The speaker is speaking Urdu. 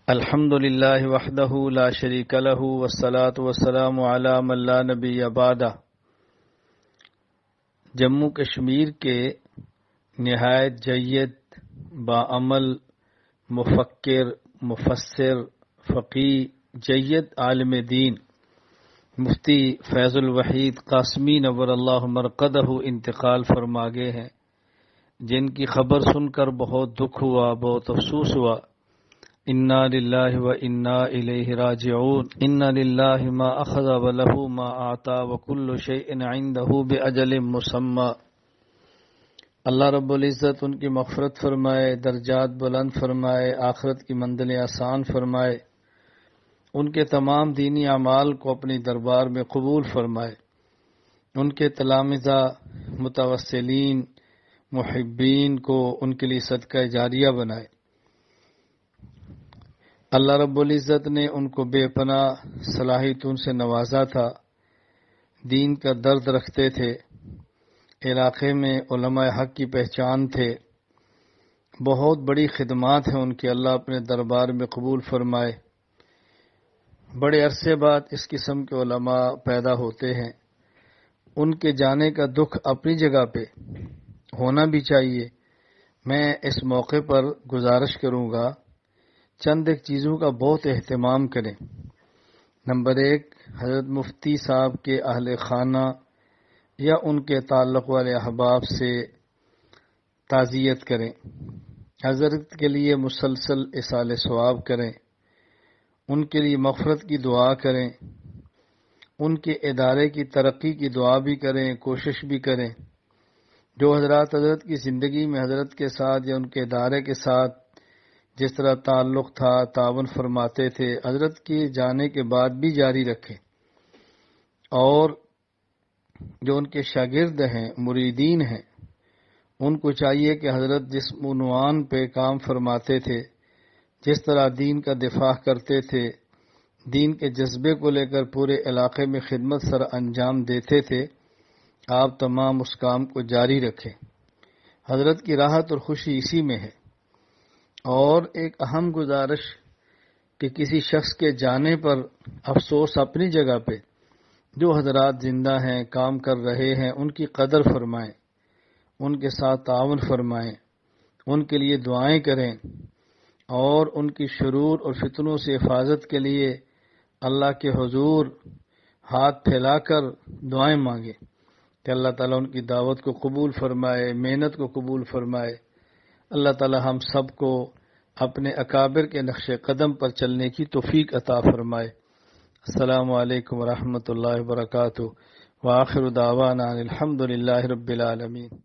الحمد للہ وحدہ لا شریک لہ والصلاة والسلام علی من لا نبی بعدہ۔ جموں کشمیر کے نہایت جید باعمل مفکر مفسر فقیہ جید عالم دین مفتی فیضل وحید قاسمی نور اللہ مرقدہ انتقال فرما گئے ہیں، جن کی خبر سن کر بہت دکھ ہوا، بہت افسوس ہوا۔ انا للہ و انا الیہ راجعون۔ انا للہ ما اخذ ولہ ما اعطى وکل شیء عنده باجل مسمى۔ اللہ رب العزت ان کی مغفرت فرمائے، درجات بلند فرمائے، آخرت کی منزلیں آسان فرمائے، ان کے تمام دینی اعمال کو اپنی دربار میں قبول فرمائے، ان کے تلامذہ متوسلین محبین کو ان کے لیے صدقہ جاریہ بنائے۔ اللہ رب العزت نے ان کو بے پناہ صلاحیتوں سے نوازا تھا، دین کا درد رکھتے تھے، علاقے میں علماء حق کی پہچان تھے، بہت بڑی خدمات ہیں ان کی، اللہ اپنے دربار میں قبول فرمائے۔ بڑے عرصے بعد اس قسم کے علماء پیدا ہوتے ہیں، ان کے جانے کا دکھ اپنی جگہ پہ ہونا بھی چاہیے۔ میں اس موقع پر گزارش کروں گا چند ایک چیزوں کا بہت اہتمام کریں۔ نمبر 1، حضرت مفتی صاحب کے اہل خانہ یا ان کے تعلق والے احباب سے تعزیت کریں، حضرت کے لیے مسلسل اصال ثواب کریں، ان کے لیے مغفرت کی دعا کریں، ان کے ادارے کی ترقی کی دعا بھی کریں، کوشش بھی کریں۔ جو حضرات کی زندگی میں حضرت کے ساتھ یا ان کے ادارے کے ساتھ جس طرح تعلق تھا، تعاون فرماتے تھے، حضرت کے جانے کے بعد بھی جاری رکھیں، اور جو ان کے شاگرد ہیں، مریدین ہیں، ان کو چاہیے کہ حضرت جس عنوان پہ کام فرماتے تھے، جس طرح دین کا دفاع کرتے تھے، دین کے جذبے کو لے کر پورے علاقے میں خدمت سر انجام دیتے تھے، آپ تمام اس کام کو جاری رکھیں۔ حضرت کی راحت اور خوشی اسی میں ہے۔ اور ایک اہم گزارش کہ کسی شخص کے جانے پر افسوس اپنی جگہ پہ، جو حضرات زندہ ہیں، کام کر رہے ہیں، ان کی قدر فرمائیں، ان کے ساتھ تعاون فرمائیں، ان کے لیے دعائیں کریں، اور ان کی شرور اور فتنوں سے حفاظت کے لیے اللہ کے حضور ہاتھ پھیلا کر دعائیں مانگیں کہ اللہ تعالیٰ ان کی دعوت کو قبول فرمائے، محنت کو قبول فرمائے۔ اللہ تعالیٰ ہم سب کو اپنے اکابر کے نقش قدم پر چلنے کی توفیق عطا فرمائے۔ السلام علیکم ورحمۃ اللہ وبرکاتہ، وآخر دعوانا الحمد للہ رب العالمین۔